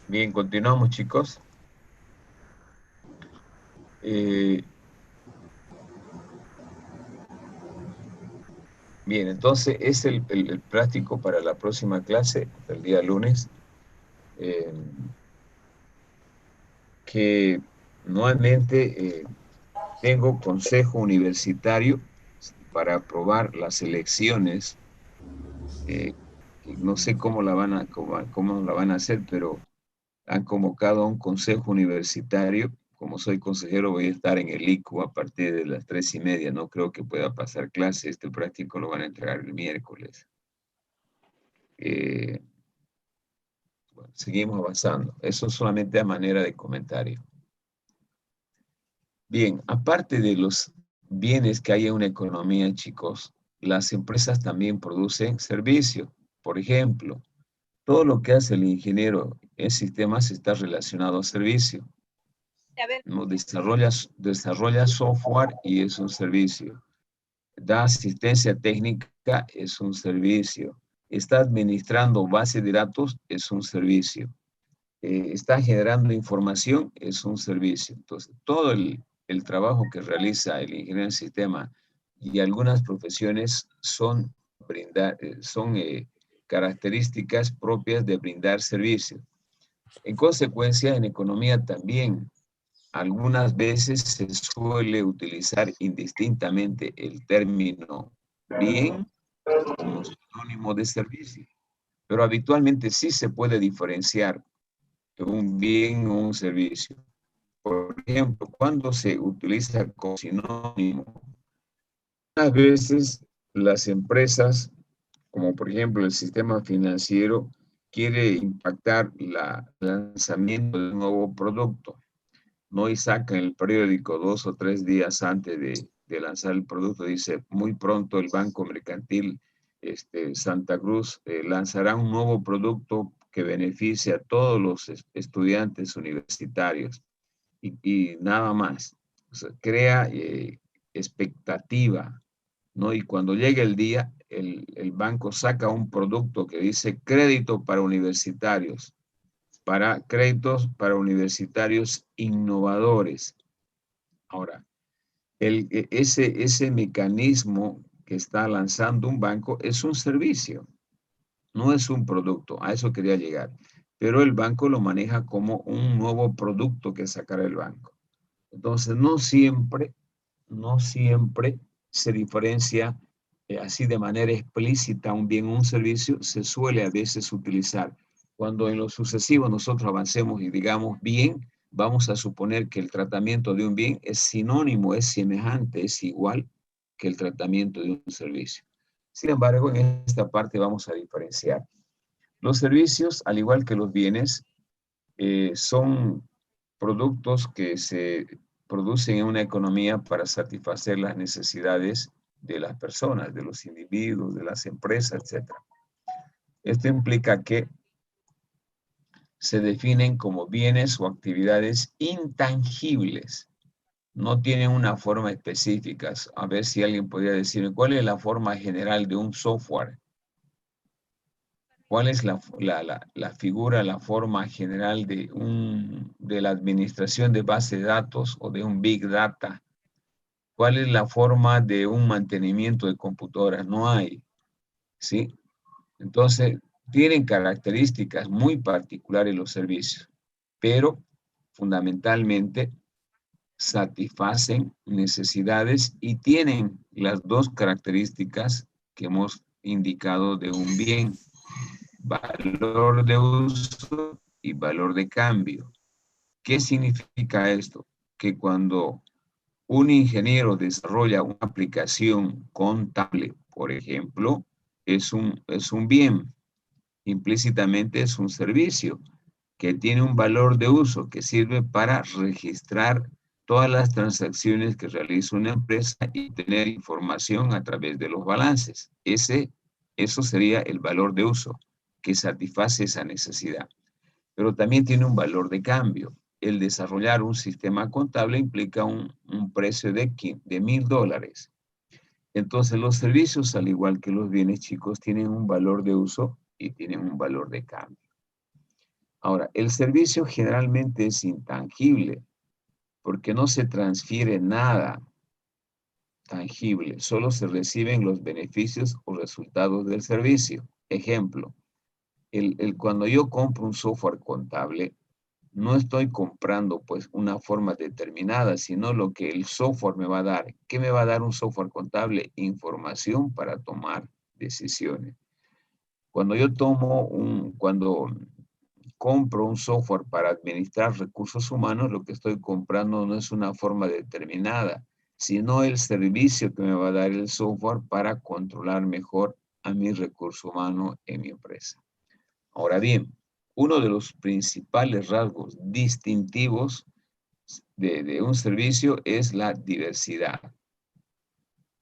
Bien, continuamos, chicos. Eh, bien, entonces es el práctico para la próxima clase, el día lunes, eh, que nuevamente tengo consejo universitario para aprobar las elecciones. Que no sé cómo la van a hacer, pero han convocado a un consejo universitario. Como soy consejero, voy a estar en el ICU a partir de las 3:30. No creo que pueda pasar clase. Este práctico lo van a entregar el miércoles. Eh, bueno, seguimos avanzando. Eso solamente a manera de comentario. Bien, aparte de los bienes que hay en una economía, chicos, las empresas también producen servicios. Por ejemplo, todo lo que hace el ingeniero en sistemas está relacionado a servicio. ¿No? Desarrolla software y es un servicio. Da asistencia técnica, es un servicio. Está administrando base de datos, es un servicio. Está generando información, es un servicio. Entonces, todo el trabajo que realiza el ingeniero en sistema y algunas profesiones son características propias de brindar servicios. En consecuencia, en economía también algunas veces se suele utilizar indistintamente el término bien como sinónimo de servicio, pero habitualmente sí se puede diferenciar un bien o un servicio. Por ejemplo, cuando se utiliza como sinónimo, a veces las empresas, como por ejemplo el sistema financiero, quiere impactar el lanzamiento de un nuevo producto, ¿no? Y sacan el periódico 2 o 3 días antes de lanzar el producto. Dice, muy pronto el Banco Mercantil Santa Cruz lanzará un nuevo producto que beneficie a todos los estudiantes universitarios y nada más. O sea, crea expectativa, ¿no? Y cuando llega el día, el banco saca un producto que dice crédito para créditos para universitarios innovadores. Ahora, ese mecanismo que está lanzando un banco es un servicio, no es un producto. A eso quería llegar. Pero el banco lo maneja como un nuevo producto que sacará el banco. Entonces, no siempre se diferencia así de manera explícita un bien o un servicio. Se suele a veces utilizar. Cuando en lo sucesivo nosotros avancemos y digamos bien, vamos a suponer que el tratamiento de un bien es sinónimo, es semejante, es igual que el tratamiento de un servicio. Sin embargo, en esta parte vamos a diferenciar. Los servicios, al igual que los bienes, son productos que se producen en una economía para satisfacer las necesidades de las personas, de los individuos, de las empresas, etcétera. Esto implica que se definen como bienes o actividades intangibles. No tienen una forma específica. A ver si alguien podría decirme cuál es la forma general de un software. ¿Cuál es la figura, la forma general de la administración de base de datos o de un Big Data? ¿Cuál es la forma de un mantenimiento de computadoras? No hay, ¿sí? Entonces, tienen características muy particulares los servicios, pero fundamentalmente satisfacen necesidades y tienen las dos características que hemos indicado de un bien: valor de uso y valor de cambio. ¿Qué significa esto? Que cuando un ingeniero desarrolla una aplicación contable, por ejemplo, es un bien, implícitamente es un servicio que tiene un valor de uso que sirve para registrar todas las transacciones que realiza una empresa y tener información a través de los balances. Eso sería el valor de uso que satisface esa necesidad. Pero también tiene un valor de cambio. El desarrollar un sistema contable implica un precio de $1,000. Entonces, los servicios, al igual que los bienes, chicos, tienen un valor de uso y tienen un valor de cambio. Ahora, el servicio generalmente es intangible porque no se transfiere nada tangible, solo se reciben los beneficios o resultados del servicio. Ejemplo, cuando yo compro un software contable, no estoy comprando pues una forma determinada, sino lo que el software me va a dar. ¿Qué me va a dar un software contable? Información para tomar decisiones. Cuando compro un software para administrar recursos humanos, lo que estoy comprando no es una forma determinada, sino el servicio que me va a dar el software para controlar mejor a mi recurso humano en mi empresa. Ahora bien, uno de los principales rasgos distintivos de un servicio es la diversidad,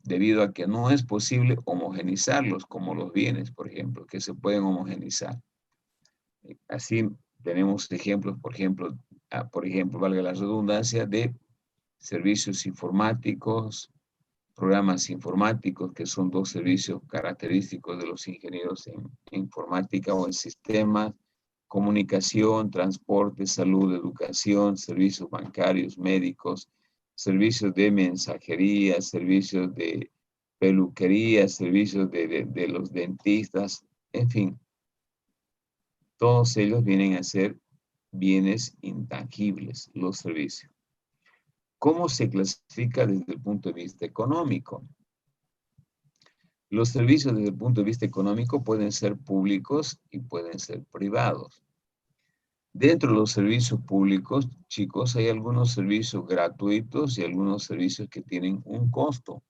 debido a que no es posible homogenizarlos como los bienes, por ejemplo, que se pueden homogenizar. Así tenemos ejemplos, por ejemplo, valga la redundancia, de servicios informáticos, programas informáticos, que son dos servicios característicos de los ingenieros en informática o en sistemas, comunicación, transporte, salud, educación, servicios bancarios, médicos, servicios de mensajería, servicios de peluquería, servicios de los dentistas, en fin, todos ellos vienen a ser bienes intangibles, los servicios. ¿Cómo se clasifica desde el punto de vista económico? Los servicios desde el punto de vista económico pueden ser públicos y pueden ser privados. Dentro de los servicios públicos, chicos, hay algunos servicios gratuitos y algunos servicios que tienen un costo.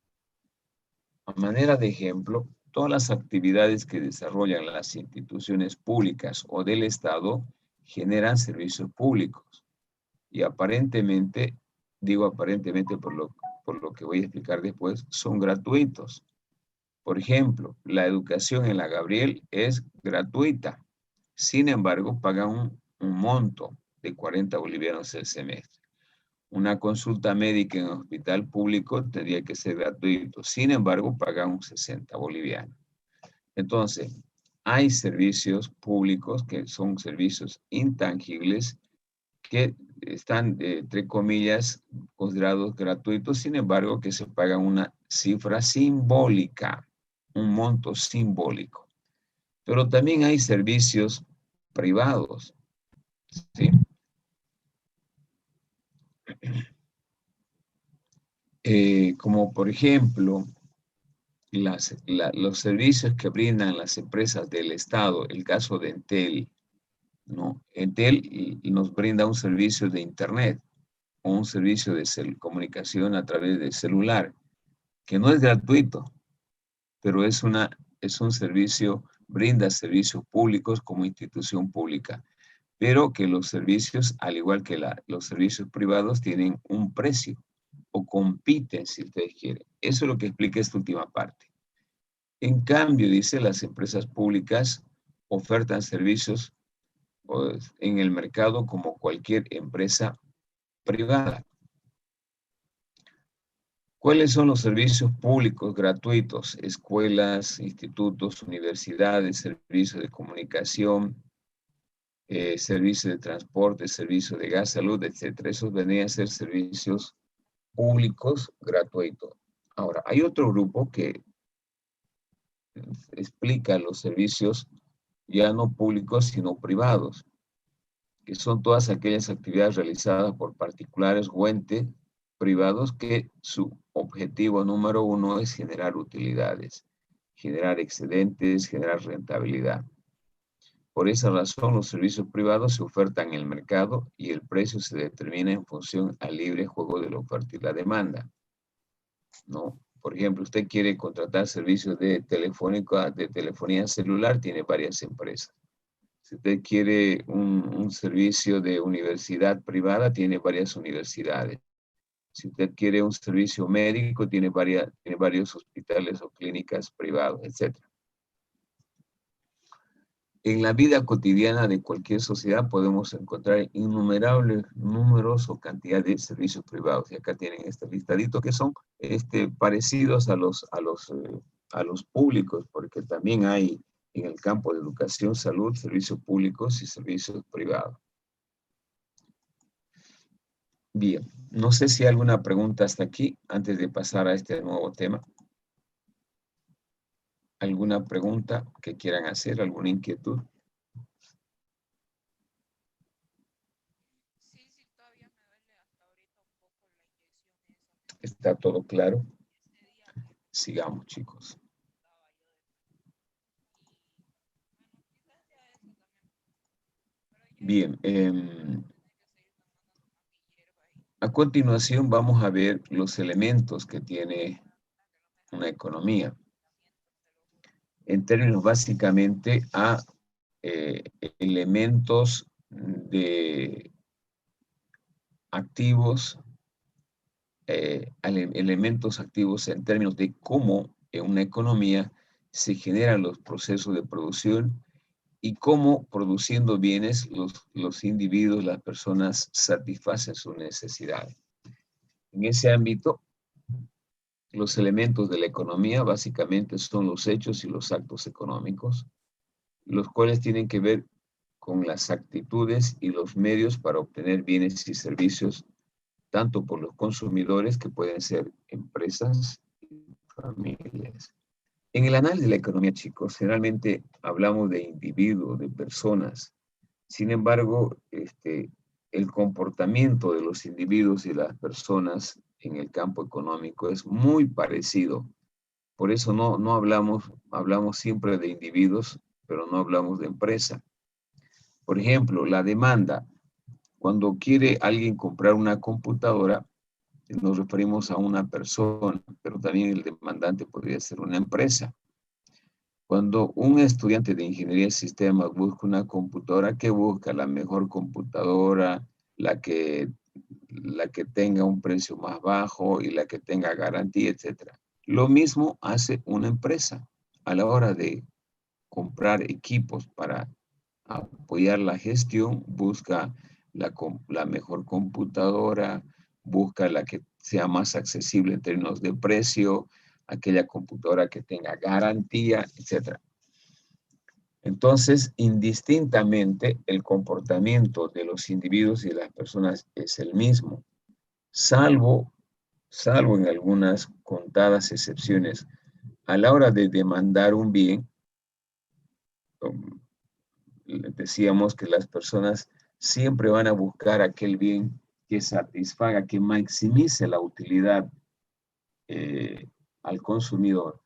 A manera de ejemplo, todas las actividades que desarrollan las instituciones públicas o del Estado generan servicios públicos. Y aparentemente, digo aparentemente por lo que voy a explicar después, son gratuitos. Por ejemplo, la educación en la Gabriel es gratuita. Sin embargo, pagan un monto de 40 bolivianos el semestre. Una consulta médica en un hospital público tendría que ser gratuito. Sin embargo, pagan 60 bolivianos. Entonces, hay servicios públicos que son servicios intangibles que están, entre comillas, considerados gratuitos, sin embargo, que se paga una cifra simbólica, un monto simbólico. Pero también hay servicios privados, ¿sí? Como por ejemplo, los servicios que brindan las empresas del Estado, el caso de Entel, ¿no? Entel nos brinda un servicio de Internet o un servicio de comunicación a través de celular, que no es gratuito, pero es un servicio, brinda servicios públicos como institución pública, pero que los servicios, al igual que los servicios privados, tienen un precio o compiten, si ustedes quieren. Eso es lo que explica esta última parte. En cambio, dice, las empresas públicas ofertan servicios pues, en el mercado como cualquier empresa privada. ¿Cuáles son los servicios públicos gratuitos? Escuelas, institutos, universidades, servicios de comunicación, servicios de transporte, servicios de gas, salud, etc. Esos vendrían a ser servicios públicos gratuitos. Ahora, hay otro grupo que explica los servicios ya no públicos, sino privados, que son todas aquellas actividades realizadas por particulares o entes privados que su objetivo número uno es generar utilidades, generar excedentes, generar rentabilidad. Por esa razón, los servicios privados se ofertan en el mercado y el precio se determina en función al libre juego de la oferta y la demanda, ¿no? Por ejemplo, usted quiere contratar servicios de telefonía celular, tiene varias empresas. Si usted quiere un servicio de universidad privada, tiene varias universidades. Si usted quiere un servicio médico, tiene varios hospitales o clínicas privados, etc. En la vida cotidiana de cualquier sociedad podemos encontrar innumerables números o cantidad de servicios privados. Y acá tienen este listadito que son parecidos a los públicos, porque también hay en el campo de educación, salud, servicios públicos y servicios privados. Bien, no sé si hay alguna pregunta hasta aquí, antes de pasar a este nuevo tema. ¿Alguna pregunta que quieran hacer? ¿Alguna inquietud? Sí, sí, todavía me duele hasta ahorita un poco la inyección esa. ¿Está todo claro? Ese día que me Sigamos, chicos. estaba yo de... Y bueno, quizás ya eso también. Pero ya igual Bien, voy a tener que seguir tomando nomás mi hierba y a continuación vamos a ver los elementos que tiene que lo mejor una economía. siento, te lo juro. En términos básicamente a elementos de activos, elementos activos en términos de cómo en una economía se generan los procesos de producción y cómo produciendo bienes los individuos, las personas satisfacen sus necesidades. En ese ámbito, los elementos de la economía básicamente son los hechos y los actos económicos, los cuales tienen que ver con las actitudes y los medios para obtener bienes y servicios, tanto por los consumidores, que pueden ser empresas y familias. En el análisis de la economía, chicos, generalmente hablamos de individuos, de personas. Sin embargo, el comportamiento de los individuos y las personas en el campo económico es muy parecido. Por eso no hablamos siempre de individuos, pero no hablamos de empresa. Por ejemplo, la demanda. Cuando quiere alguien comprar una computadora, nos referimos a una persona, pero también el demandante podría ser una empresa. Cuando un estudiante de ingeniería de sistemas busca una computadora, ¿qué busca? La mejor computadora, la que, la que tenga un precio más bajo y la que tenga garantía, etc. Lo mismo hace una empresa a la hora de comprar equipos para apoyar la gestión, busca la mejor computadora, busca la que sea más accesible en términos de precio, aquella computadora que tenga garantía, etc. Entonces, indistintamente, el comportamiento de los individuos y de las personas es el mismo, salvo, salvo en algunas contadas excepciones. A la hora de demandar un bien, decíamos que las personas siempre van a buscar aquel bien que satisfaga, que maximice la utilidad al consumidor.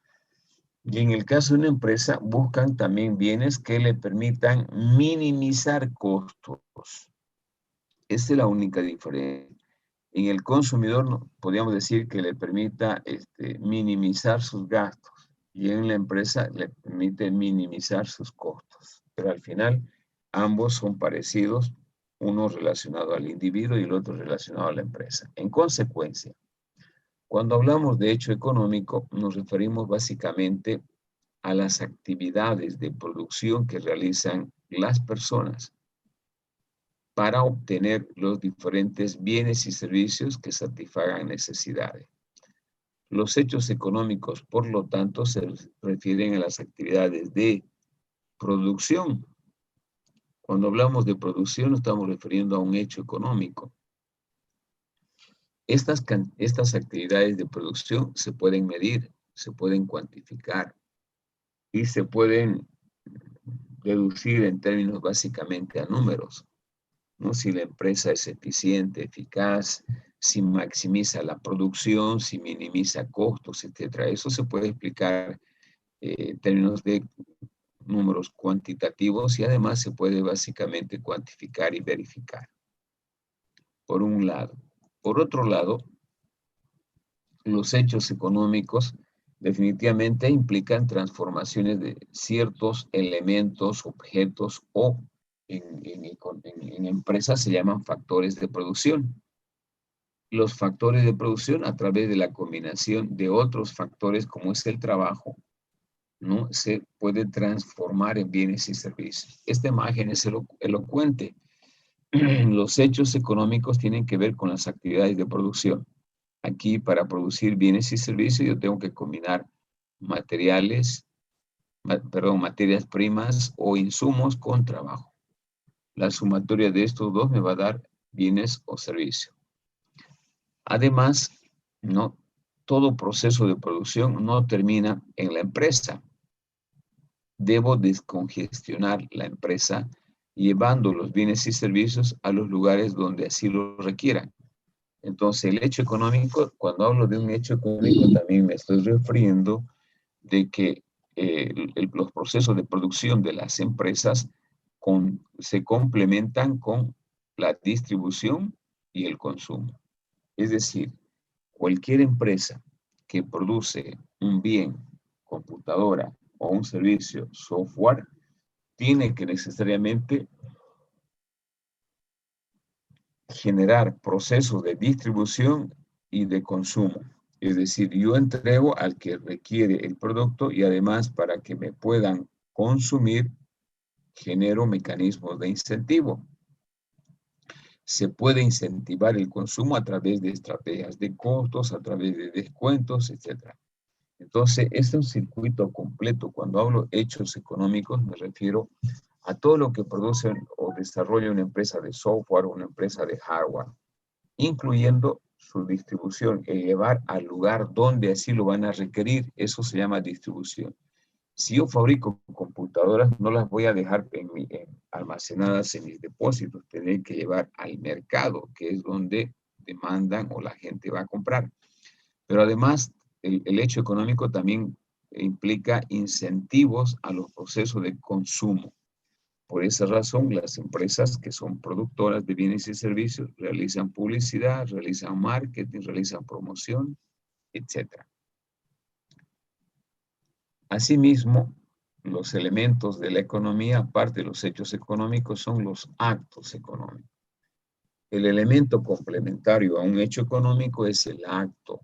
Y en el caso de una empresa, buscan también bienes que le permitan minimizar costos. Esa es la única diferencia. En el consumidor podríamos decir que le permita minimizar sus gastos y en la empresa le permite minimizar sus costos. Pero al final ambos son parecidos, uno relacionado al individuo y el otro relacionado a la empresa. En consecuencia, cuando hablamos de hecho económico, nos referimos básicamente a las actividades de producción que realizan las personas para obtener los diferentes bienes y servicios que satisfagan necesidades. Los hechos económicos, por lo tanto, se refieren a las actividades de producción. Cuando hablamos de producción, nos estamos refiriendo a un hecho económico. Estas actividades de producción se pueden medir, se pueden cuantificar y se pueden reducir en términos básicamente a números, ¿no? Si la empresa es eficiente, eficaz, si maximiza la producción, si minimiza costos, etc. Eso se puede explicar en términos de números cuantitativos y además se puede básicamente cuantificar y verificar, por un lado. Por otro lado, los hechos económicos definitivamente implican transformaciones de ciertos elementos, objetos o en empresas se llaman factores de producción. Los factores de producción a través de la combinación de otros factores como es el trabajo, ¿no? Se puede transformar en bienes y servicios. Esta imagen es elocuente. Los hechos económicos tienen que ver con las actividades de producción. Aquí, para producir bienes y servicios, yo tengo que combinar materiales, materias primas o insumos con trabajo. La sumatoria de estos dos me va a dar bienes o servicios. Además, no todo proceso de producción no termina en la empresa. Debo descongestionar la empresa llevando los bienes y servicios a los lugares donde así lo requieran. Entonces, el hecho económico, cuando hablo de un hecho económico, también me estoy refiriendo de que los procesos de producción de las empresas se complementan con la distribución y el consumo. Es decir, cualquier empresa que produce un bien, computadora o un servicio, software, tiene que necesariamente generar procesos de distribución y de consumo. Es decir, yo entrego al que requiere el producto y además para que me puedan consumir, genero mecanismos de incentivo. Se puede incentivar el consumo a través de estrategias de costos, a través de descuentos, etc. Entonces, es un circuito completo. Cuando hablo hechos económicos, me refiero a todo lo que produce o desarrolla una empresa de software o una empresa de hardware, incluyendo su distribución, el llevar al lugar donde así lo van a requerir. Eso se llama distribución. Si yo fabrico computadoras, no las voy a dejar almacenadas en mis depósitos, tendré que llevar al mercado, que es donde demandan o la gente va a comprar. Pero además, el hecho económico también implica incentivos a los procesos de consumo. Por esa razón, las empresas que son productoras de bienes y servicios realizan publicidad, realizan marketing, realizan promoción, etc. Asimismo, los elementos de la economía, aparte de los hechos económicos, son los actos económicos. El elemento complementario a un hecho económico es el acto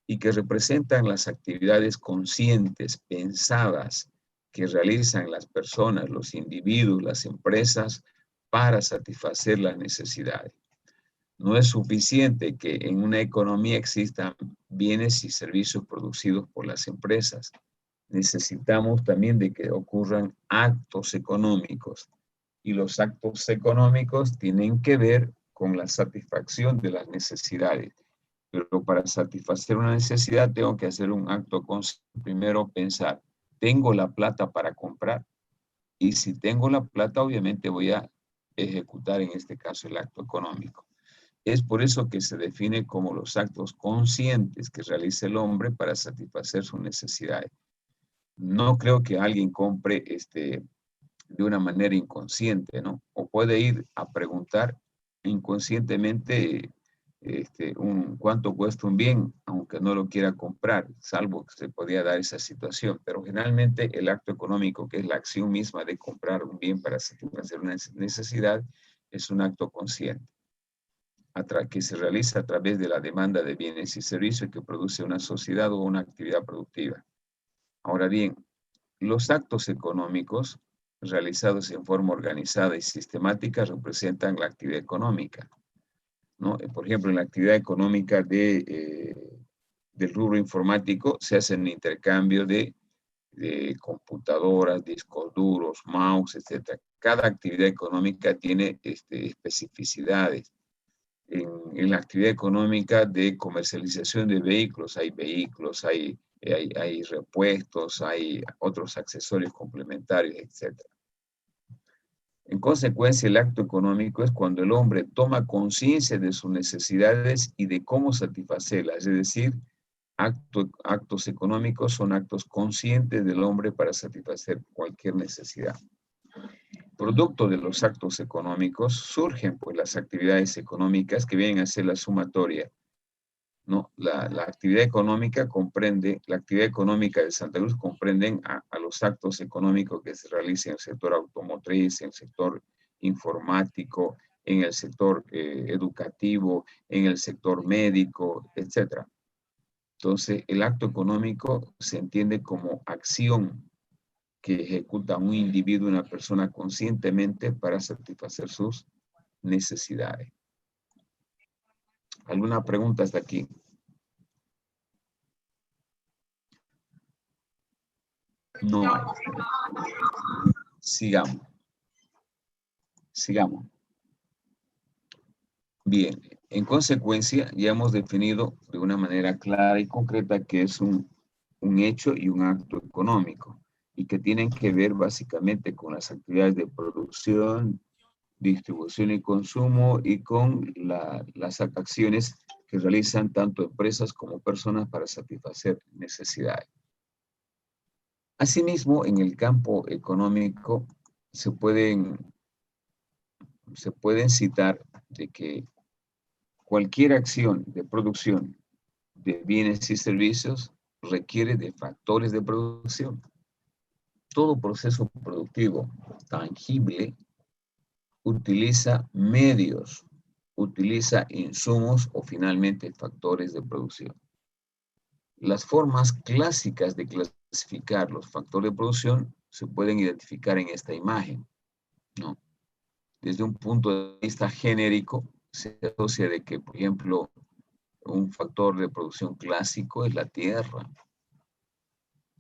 y que representan las actividades conscientes, pensadas, que realizan las personas, los individuos, las empresas para satisfacer las necesidades. No es suficiente que en una economía existan bienes y servicios producidos por las empresas. Necesitamos también de que ocurran actos económicos y los actos económicos tienen que ver con la satisfacción de las necesidades. Pero para satisfacer una necesidad tengo que hacer un acto consciente. Primero pensar, ¿tengo la plata para comprar? Y si tengo la plata, obviamente voy a ejecutar en este caso el acto económico. Es por eso que se define como los actos conscientes que realiza el hombre para satisfacer sus necesidades. No creo que alguien compre de una manera inconsciente, ¿no? O puede ir a preguntar inconscientemente cuánto cuesta un bien, aunque no lo quiera comprar, salvo que se podía dar esa situación. Pero generalmente el acto económico, que es la acción misma de comprar un bien para satisfacer una necesidad, es un acto consciente, que se realiza a través de la demanda de bienes y servicios que produce una sociedad o una actividad productiva. Ahora bien, los actos económicos realizados en forma organizada y sistemática representan la actividad económica, ¿no? Por ejemplo, en la actividad económica del rubro informático se hace un intercambio de computadoras, discos duros, mouse, etc. Cada actividad económica tiene especificidades. En la actividad económica de comercialización de vehículos, hay repuestos, hay otros accesorios complementarios, etc. En consecuencia, el acto económico es cuando el hombre toma conciencia de sus necesidades y de cómo satisfacerlas. Es decir, actos económicos son actos conscientes del hombre para satisfacer cualquier necesidad. Producto de los actos económicos surgen pues las actividades económicas que vienen a ser la sumatoria, ¿no? La actividad económica comprende, la actividad económica de Santa Cruz comprenden a los actos económicos que se realizan en el sector automotriz, en el sector informático, en el sector educativo, en el sector médico, etc. Entonces, el acto económico se entiende como acción que ejecuta un individuo, una persona conscientemente para satisfacer sus necesidades. ¿Alguna pregunta hasta aquí? No hay. Sigamos. Sigamos. Bien, en consecuencia, ya hemos definido de una manera clara y concreta que es un hecho y un acto económico y que tienen que ver básicamente con las actividades de producción, distribución y consumo y con las acciones que realizan tanto empresas como personas para satisfacer necesidades. Asimismo, en el campo económico se pueden citar de que cualquier acción de producción de bienes y servicios requiere de factores de producción. Todo proceso productivo tangible utiliza medios, utiliza insumos o finalmente factores de producción. Las formas clásicas de clasificar los factores de producción se pueden identificar en esta imagen, ¿no? Desde un punto de vista genérico, se asocia de que, por ejemplo, un factor de producción clásico es la tierra.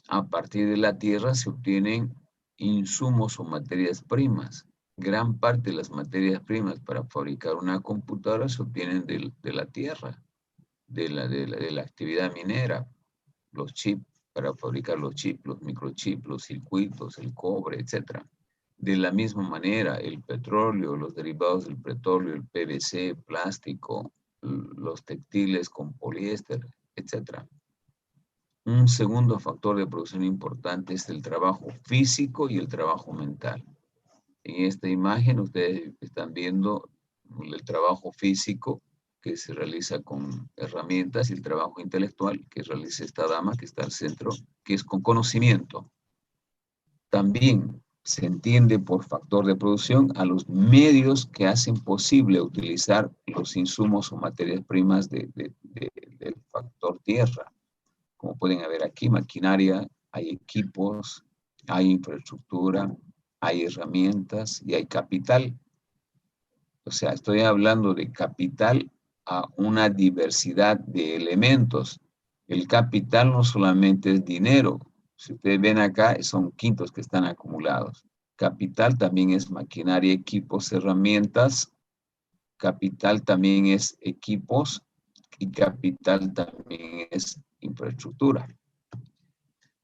A partir de la tierra se obtienen insumos o materias primas. Gran parte de las materias primas para fabricar una computadora se obtienen de la tierra, de la actividad minera. Los chips, para fabricar los chips, los microchips, los circuitos, el cobre, etc. De la misma manera, el petróleo, los derivados del petróleo, el PVC, plástico, los textiles con poliéster, etc. Un segundo factor de producción importante es el trabajo físico y el trabajo mental. En esta imagen ustedes están viendo el trabajo físico que se realiza con herramientas y el trabajo intelectual que realiza esta dama que está al centro, que es con conocimiento. También se entiende por factor de producción a los medios que hacen posible utilizar los insumos o materias primas del factor tierra. Como pueden ver aquí, maquinaria, hay equipos, hay infraestructura, hay herramientas y hay capital. O sea, estoy hablando de capital a una diversidad de elementos. El capital no solamente es dinero. Si ustedes ven acá, son quintos que están acumulados. Capital también es maquinaria, equipos, herramientas. Capital también es equipos y capital también es infraestructura.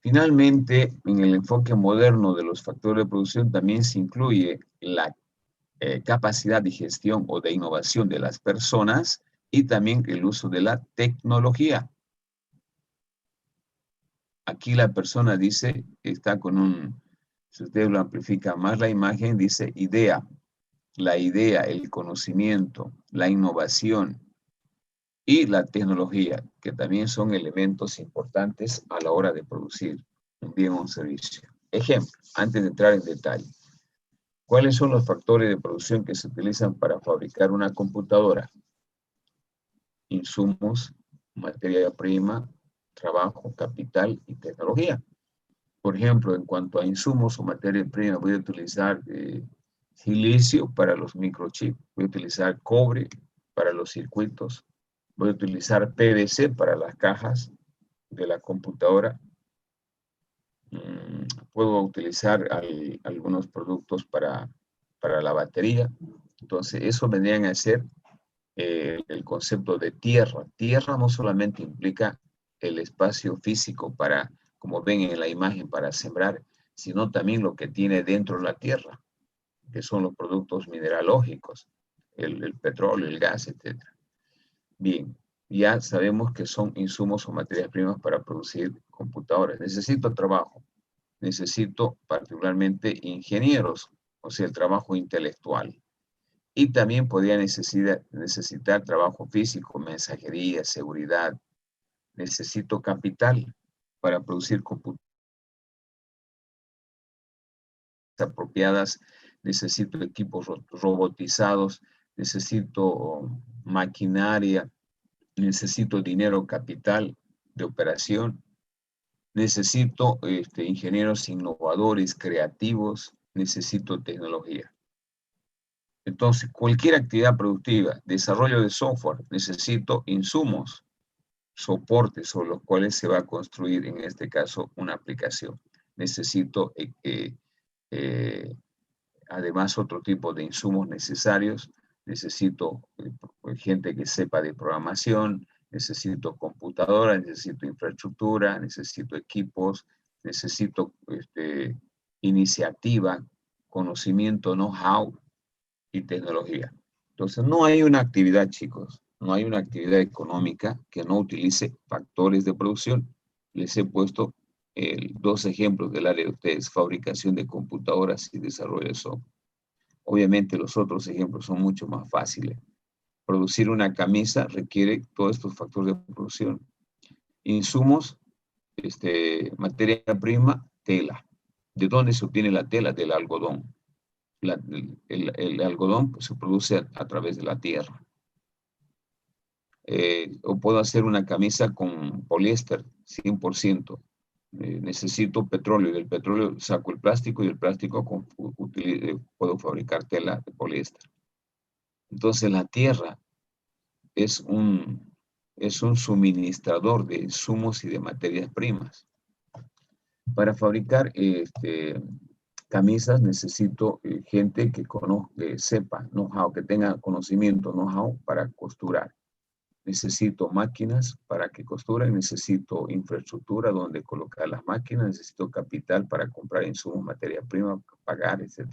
Finalmente, en el enfoque moderno de los factores de producción también se incluye la capacidad de gestión o de innovación de las personas y también el uso de la tecnología. Aquí la persona dice, está con un, si usted lo amplifica más la imagen, dice idea. La idea, el conocimiento, la innovación y la tecnología, que también son elementos importantes a la hora de producir un bien o un servicio. Ejemplo, antes de entrar en detalle. ¿Cuáles son los factores de producción que se utilizan para fabricar una computadora? Insumos, materia prima, trabajo, capital y tecnología. Por ejemplo, en cuanto a insumos o materia prima, voy a utilizar silicio para los microchips, voy a utilizar cobre para los circuitos, voy a utilizar PVC para las cajas de la computadora. Puedo utilizar algunos productos para la batería. Entonces, eso vendrían a ser el concepto de tierra. Tierra no solamente implica el espacio físico para, como ven en la imagen, para sembrar, sino también lo que tiene dentro la tierra, que son los productos mineralógicos, el petróleo, el gas, etc. Bien, ya sabemos que son insumos o materias primas para producir computadoras. Necesito trabajo. Necesito particularmente ingenieros, o sea, el trabajo intelectual. Y también podría necesitar trabajo físico, mensajería, seguridad. Necesito capital para producir computadoras apropiadas. Necesito equipos robotizados. Necesito maquinaria. Necesito dinero, capital de operación. Necesito ingenieros innovadores, creativos. Necesito tecnología. Entonces, cualquier actividad productiva, desarrollo de software, necesito insumos, soportes sobre los cuales se va a construir, en este caso, una aplicación. necesito además otro tipo de insumos necesarios, necesito gente que sepa de programación, necesito computadora, necesito infraestructura, necesito equipos, necesito iniciativa, conocimiento, know-how y tecnología. Entonces, no hay una actividad, chicos, no hay una actividad económica que no utilice factores de producción. Les he puesto dos ejemplos del área de ustedes, fabricación de computadoras y desarrollo de software. Obviamente los otros ejemplos son mucho más fáciles. Producir una camisa requiere todos estos factores de producción. Insumos, materia prima, tela. ¿De dónde se obtiene la tela? Del algodón. El algodón pues, se produce a través de la tierra. O puedo hacer una camisa con poliéster, 100%. Necesito petróleo, y del petróleo saco el plástico y del plástico puedo fabricar tela de poliéster. Entonces la tierra es un suministrador de insumos y de materias primas. Para fabricar camisas necesito gente que conozca, que sepa, know-how, que tenga conocimiento, know-how para costurar. Necesito máquinas para que costuren, necesito infraestructura donde colocar las máquinas, necesito capital para comprar insumos, materia prima, pagar, etc.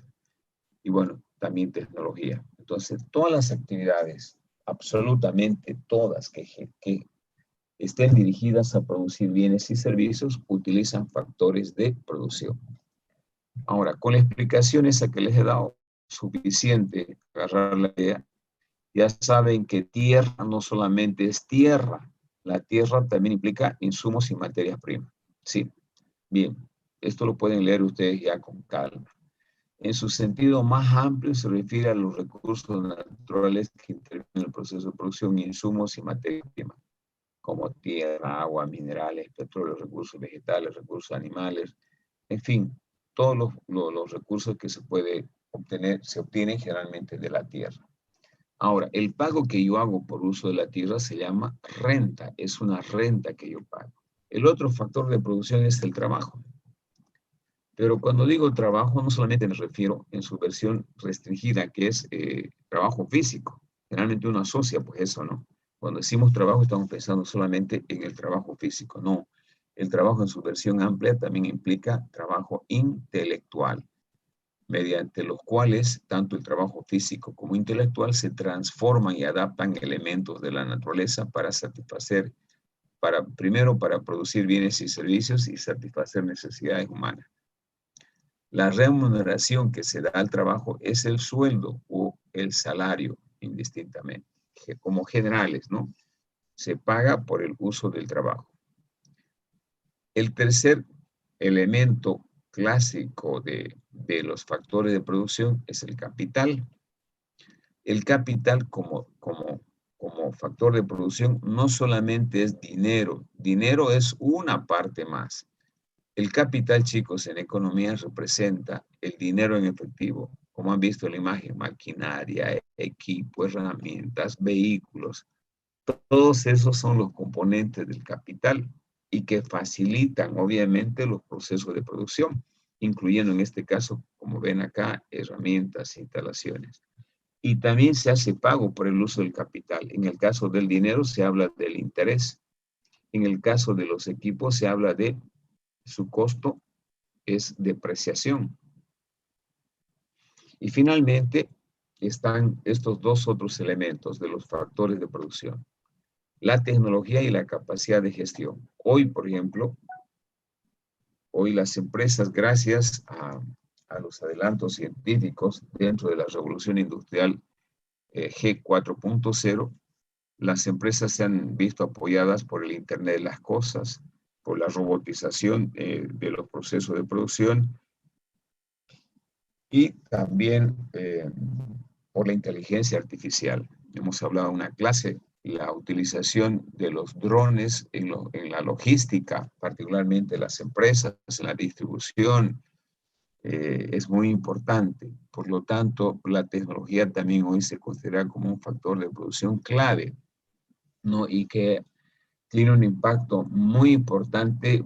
Y bueno, también tecnología. Entonces, todas las actividades, absolutamente todas que estén dirigidas a producir bienes y servicios, utilizan factores de producción. Ahora, con la explicación esa que les he dado, suficiente agarrar la idea. Ya saben que tierra no solamente es tierra, la tierra también implica insumos y materias primas. Sí, bien, esto lo pueden leer ustedes ya con calma. En su sentido más amplio se refiere a los recursos naturales que intervienen en el proceso de producción, insumos y materias primas, como tierra, agua, minerales, petróleo, recursos vegetales, recursos animales, en fin, todos los recursos que se obtienen generalmente de la tierra. Ahora, el pago que yo hago por uso de la tierra se llama renta, es una renta que yo pago. El otro factor de producción es el trabajo. Pero cuando digo trabajo, no solamente me refiero en su versión restringida, que es trabajo físico. Generalmente uno asocia pues eso, ¿no? Cuando decimos trabajo estamos pensando solamente en el trabajo físico. No, el trabajo en su versión amplia también implica trabajo intelectual, mediante los cuales tanto el trabajo físico como intelectual se transforman y adaptan elementos de la naturaleza para satisfacer, primero para producir bienes y servicios y satisfacer necesidades humanas. La remuneración que se da al trabajo es el sueldo o el salario, indistintamente, como generales, ¿no? Se paga por el uso del trabajo. El tercer elemento clásico de los factores de producción es el capital. El capital como factor de producción no solamente es dinero, dinero es una parte más. El capital, chicos, en economía representa el dinero en efectivo, como han visto en la imagen, maquinaria, equipo, herramientas, vehículos. Todos esos son los componentes del capital y que facilitan, obviamente, los procesos de producción, incluyendo en este caso, como ven acá, herramientas, instalaciones. Y también se hace pago por el uso del capital. En el caso del dinero se habla del interés. En el caso de los equipos se habla de su costo, es depreciación. Y finalmente están estos dos otros elementos de los factores de producción: la tecnología y la capacidad de gestión. Hoy, por ejemplo, hoy las empresas, gracias a los adelantos científicos dentro de la revolución industrial G 4.0, las empresas se han visto apoyadas por el Internet de las Cosas, por la robotización de los procesos de producción y también por la inteligencia artificial. Hemos hablado en una clase, la utilización de los drones en la logística, particularmente en las empresas, en la distribución, es muy importante. Por lo tanto, la tecnología también hoy se considera como un factor de producción clave, ¿no? Y que tiene un impacto muy importante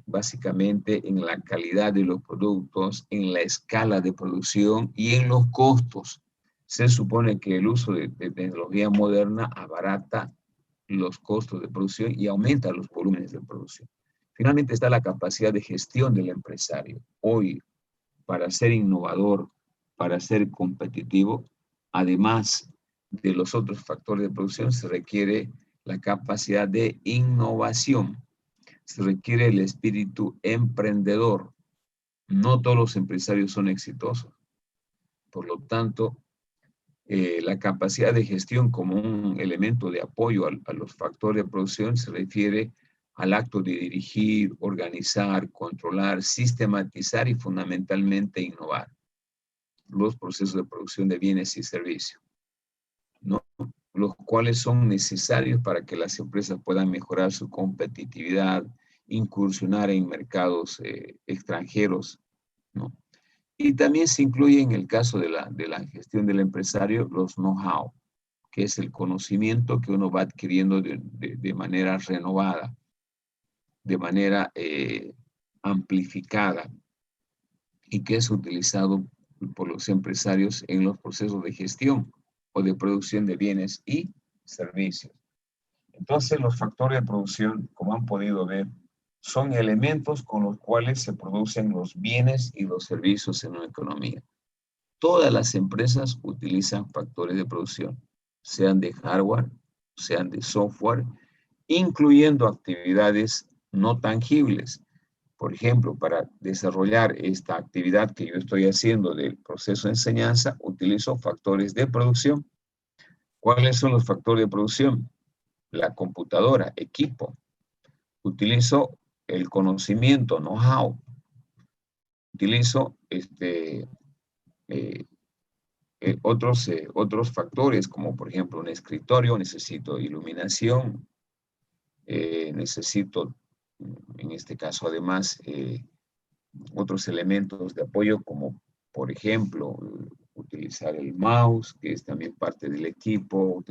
básicamente en la calidad de los productos, en la escala de producción y en los costos. Se supone que el uso de tecnología moderna abarata los costos de producción y aumenta los volúmenes de producción. Finalmente está la capacidad de gestión del empresario. Hoy, para ser innovador, para ser competitivo, además de los otros factores de producción, se requiere la capacidad de innovación, se requiere el espíritu emprendedor. No todos los empresarios son exitosos. Por lo tanto, la capacidad de gestión como un elemento de apoyo a los factores de producción se refiere al acto de dirigir, organizar, controlar, sistematizar y fundamentalmente innovar los procesos de producción de bienes y servicios, ¿no? Los cuales son necesarios para que las empresas puedan mejorar su competitividad, incursionar en mercados extranjeros, ¿no? Y también se incluye en el caso de la gestión del empresario los know-how, que es el conocimiento que uno va adquiriendo de manera renovada, de manera amplificada y que es utilizado por los empresarios en los procesos de gestión o de producción de bienes y servicios. Entonces, los factores de producción, como han podido ver, son elementos con los cuales se producen los bienes y los servicios en una economía. Todas las empresas utilizan factores de producción, sean de hardware, sean de software, incluyendo actividades no tangibles. Por ejemplo, para desarrollar esta actividad que yo estoy haciendo del proceso de enseñanza, utilizo factores de producción. ¿Cuáles son los factores de producción? La computadora, equipo. Utilizo el conocimiento, know-how. Utilizo otros factores, como por ejemplo un escritorio, necesito iluminación, necesito, en este caso además, otros elementos de apoyo, como por ejemplo, utilizar el mouse, que es también parte del equipo,